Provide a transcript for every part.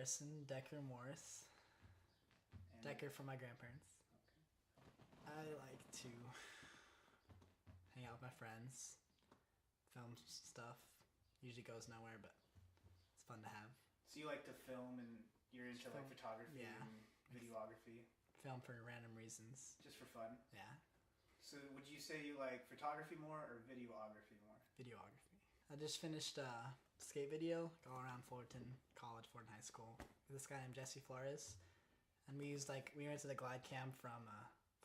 Harrison Dane Morris. And Decker from my grandparents. Okay. I like to hang out with my friends, film stuff. Usually goes nowhere, but it's fun to have. So you like to film, and you're into like Film, photography yeah. and videography, Film for random reasons. just for fun. Yeah, So would you say you like photography more or videography more? videography. I just finished a skate video all around Fullerton College, Fullerton High School. With this guy named Jesse Flores, and we rented the glide cam from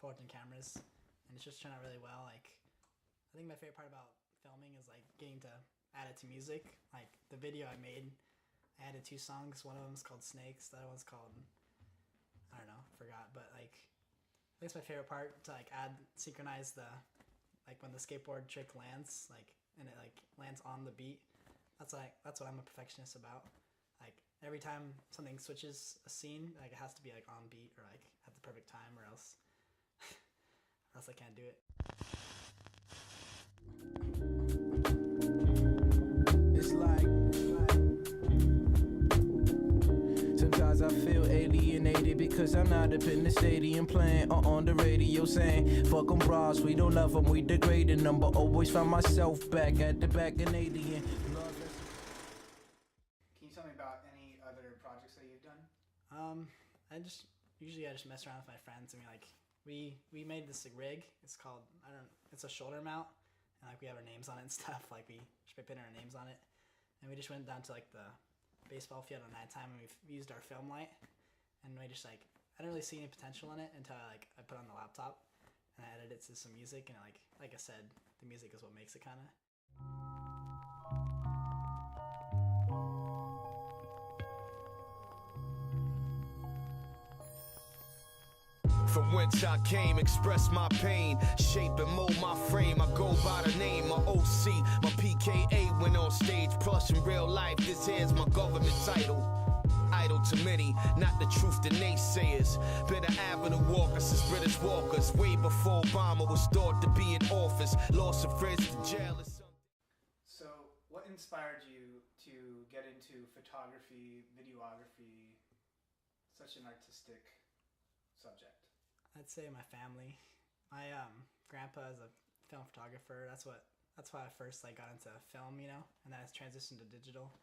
Fullerton cameras, and it's just turned out really well. Like, I think my favorite part about filming is like getting to add it to music. Like the video I made, I added 2 songs. One of them is called Snakes. The other one's called, I don't know, forgot. But like, I think it's my favorite part to like synchronize the, like when the skateboard trick lands, like, and it like lands on the beat. That's what I'm a perfectionist about. Like every time something switches a scene, like it has to be like on beat or like at the perfect time, or else I can't do it. It's like sometimes I feel alienated because I'm not up in the stadium playing or on the radio saying fuck 'em bras, we don't love 'em, we degrading them, but always find myself back at the back in alien. Can you tell me about any other projects that you've done? I just mess around with my friends. I mean, like we made this rig. It's called, it's a shoulder mount, and like we have our names on it and stuff. Like we just put our names on it, and we just went down to like the baseball field at nighttime, and we used our film light, and we just like, I didn't really see any potential in it until I put it on the laptop and I edited it to some music, and like I said, the music is what makes it kind of. From whence I came, express my pain, shape and mold my frame. I go by the name, my OC, my PKA went on stage. Plus in real life, this here's my government title. Idle to many, not the truth to naysayers. Been an avenue walker since British walkers. Way before Obama was thought to be in office. Lost some friends to jail or something. So what inspired you to get into photography, videography, such an artistic subject? I'd say my family. My grandpa is a film photographer. That's why I first like got into film, and then it's transitioned to digital.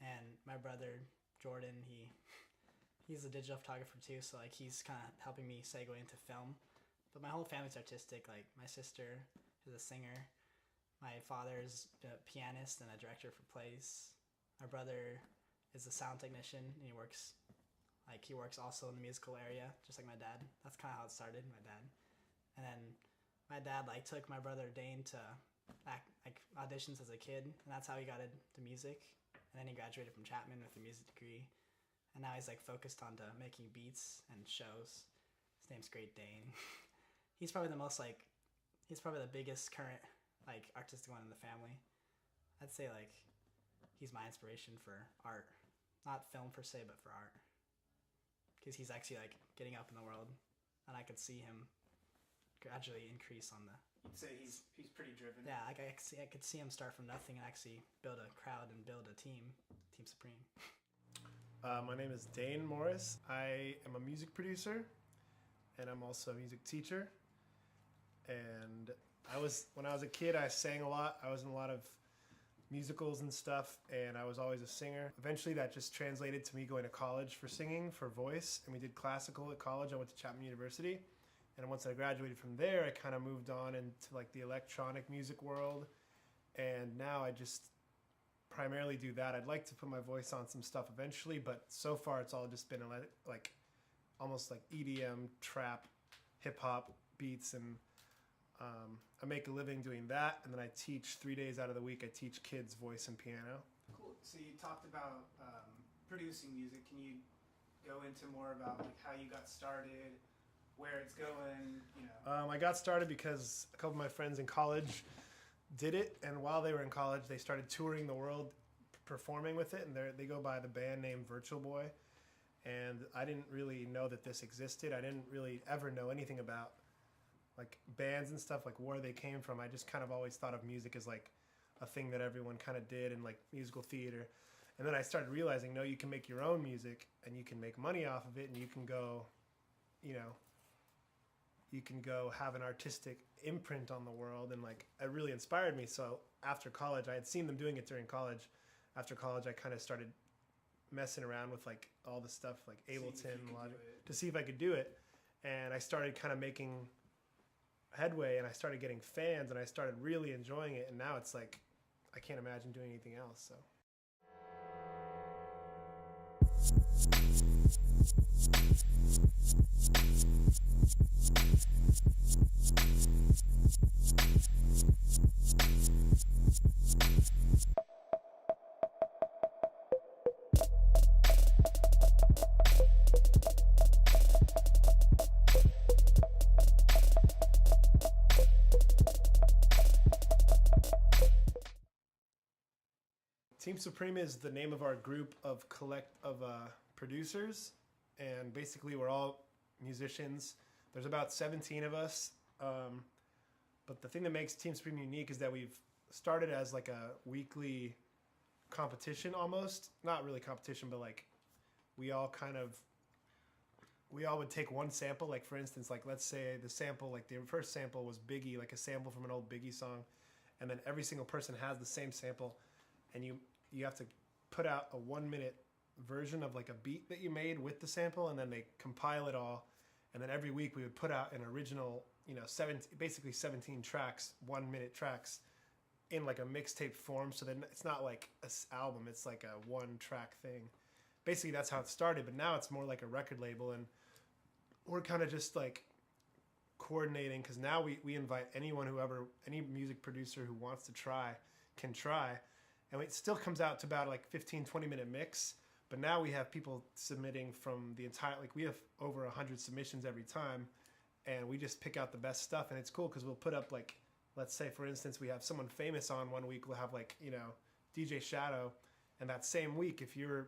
And my brother Jordan, he's a digital photographer too, so like he's kind of helping me segue into film. But my whole family's artistic. Like my sister is a singer. My father is a pianist and a director for plays. My brother is a sound technician, and he works also in the musical area, just like my dad. That's kind of how it started, my dad. And then my dad took my brother Dane to auditions as a kid, and that's how he got into music. And then he graduated from Chapman with a music degree, and now he's focused on making beats and shows. His name's Great Dane. He's probably the biggest current artistic one in the family. I'd say he's my inspiration for art, not film per se, but for art. Because he's actually getting up in the world, and I could see him gradually increase on the. You'd say he's pretty driven. Yeah, I could see him start from nothing and actually build a crowd and build a team supreme. My name is Dane Morris. I am a music producer, and I'm also a music teacher. And when I was a kid, I sang a lot. I was in a lot of musicals and stuff, and I was always a singer. Eventually that just translated to me going to college for singing, for voice, and we did classical at college. I went to Chapman University, and once I graduated from there, I kind of moved on into the electronic music world, and now I just primarily do that. I'd like to put my voice on some stuff eventually, but so far it's all just been almost like EDM, trap, hip-hop beats, and I make a living doing that, and then I teach 3 days out of the week. I teach kids voice and piano. Cool. So you talked about producing music. Can you go into more about how you got started, where it's going? I got started because a couple of my friends in college did it, and while they were in college, they started touring the world, performing with it, and they go by the band name Virtual Boy. And I didn't really know that this existed. I didn't really ever know anything about bands and stuff, where they came from. I just kind of always thought of music as a thing that everyone kind of did in musical theater. And then I started realizing, no, you can make your own music and you can make money off of it, and you can go, you know, you can go have an artistic imprint on the world. And like, it really inspired me. So after college, I had seen them doing it during college. After college, I kind of started messing around with like all the stuff like Ableton, Logic, to see if I could do it. And I started kind of making headway, and I started getting fans, and I started really enjoying it. And now it's like, I can't imagine doing anything else. So. Team Supreme is the name of our group of producers, and basically we're all musicians. There's about 17 of us, but the thing that makes Team Supreme unique is that we've started as like a weekly competition almost. Not really competition, but like we all would take one sample. Like for instance, like let's say the sample, like the first sample was Biggie, like a sample from an old Biggie song, and then every single person has the same sample, and you have to put out a 1-minute version of like a beat that you made with the sample, and then they compile it all, and then every week we would put out an original, you know, 17 tracks, 1-minute tracks, in like a mixtape form. So then it's not like an album, it's like a 1-track thing. Basically that's how it started, but now it's more like a record label, and we're kind of just like coordinating, because now we invite any music producer who wants to try can try. And it still comes out to about like 15-20 minute mix, but now we have people submitting from the entire, like we have over 100 submissions every time, and we just pick out the best stuff. And it's cool because we'll put up like, let's say for instance we have someone famous on one week, we'll have like, you know, DJ Shadow, and that same week if your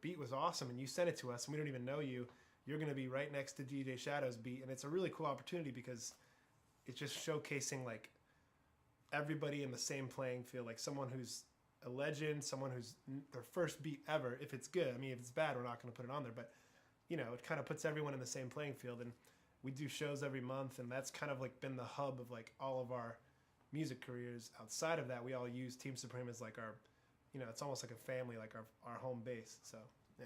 beat was awesome and you sent it to us and we don't even know you, you're going to be right next to DJ Shadow's beat. And it's a really cool opportunity because it's just showcasing like everybody in the same playing field, like someone who's a legend, someone who's their first beat ever. If it's good, I mean, if it's bad, we're not going to put it on there, but you know, it kind of puts everyone in the same playing field. And we do shows every month, and that's kind of like been the hub of like all of our music careers. Outside of that, we all use Team Supreme as like our, you know, it's almost like a family, like our home base. So yeah.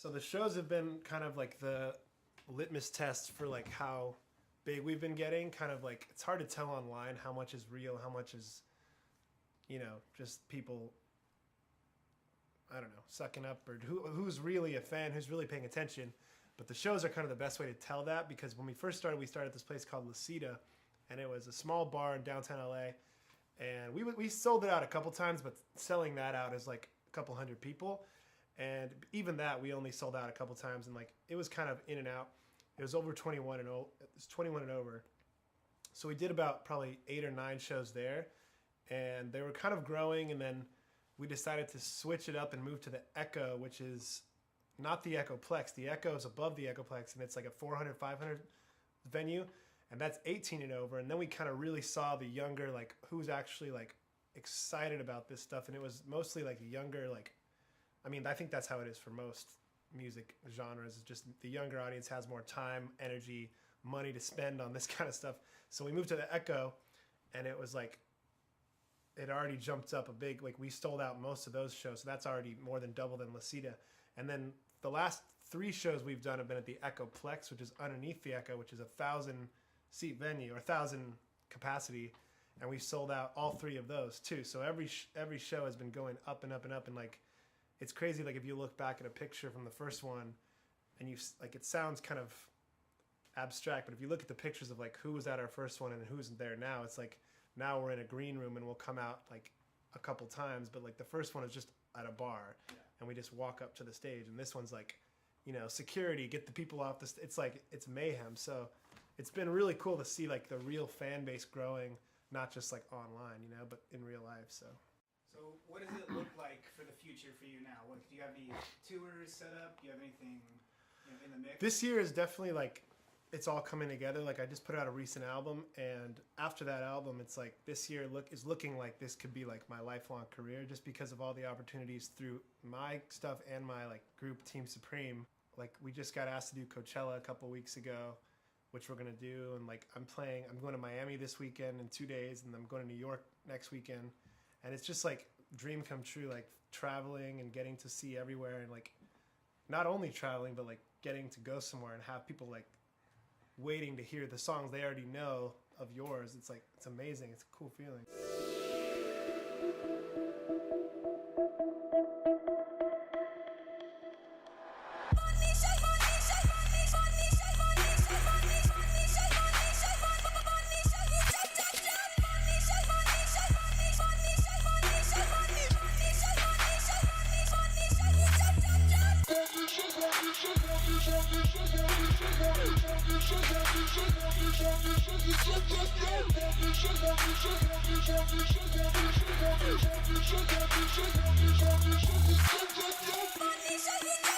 So the shows have been kind of like the litmus test for like how big we've been getting. Kind of like, it's hard to tell online how much is real, how much is, you know, just people, I don't know, sucking up, or who's really a fan, who's really paying attention. But the shows are kind of the best way to tell that, because when we first started, we started at this place called La Cita, and it was a small bar in downtown LA. And we sold it out a couple times, but selling that out is like a couple hundred people. And even that, we only sold out a couple times, and like it was kind of in and out. It was over 21 and it's 21 and over. So we did about probably 8 or 9 shows there, and they were kind of growing. And then we decided to switch it up and move to the Echo, which is not the Echoplex. The Echo is above the Echoplex, and it's like a 400, 500 venue, and that's 18 and over. And then we kind of really saw the younger, like who's actually like excited about this stuff, and it was mostly like younger, like, I mean, I think that's how it is for most music genres. It's just the younger audience has more time, energy, money to spend on this kind of stuff. So we moved to the Echo, and it was like, it already jumped up a big, like we sold out most of those shows. So that's already more than double than La Cita. And then the last 3 shows we've done have been at the Echoplex, which is underneath the Echo, which is a 1,000 seat venue, or 1,000 capacity. and we sold out all 3 of those too. So every show has been going up and up and up, and like it's crazy. Like if you look back at a picture from the first one, and you like it sounds kind of abstract, but if you look at the pictures of like who was at our first one and who's there now, it's like now we're in a green room and we'll come out like a couple times, but like the first one is just at a bar, and we just walk up to the stage, and this one's like, you know, security, get the people off the it's like it's mayhem. So it's been really cool to see like the real fan base growing, not just like online, you know, but in real life. So what does it look like for the future for you now? What do you have, any tours set up? Do you have anything, you know, in the mix? This year is definitely like it's all coming together. Like I just put out a recent album, and after that album, it's like this year is looking like this could be like my lifelong career, just because of all the opportunities through my stuff and my like group Team Supreme. Like we just got asked to do Coachella a couple weeks ago, which we're gonna do, and like I'm going to Miami this weekend in 2 days, and I'm going to New York next weekend, and it's just like dream come true, like traveling and getting to see everywhere, and like not only traveling but like getting to go somewhere and have people like waiting to hear the songs they already know of yours. It's like, it's amazing. It's a cool feeling. Shake it.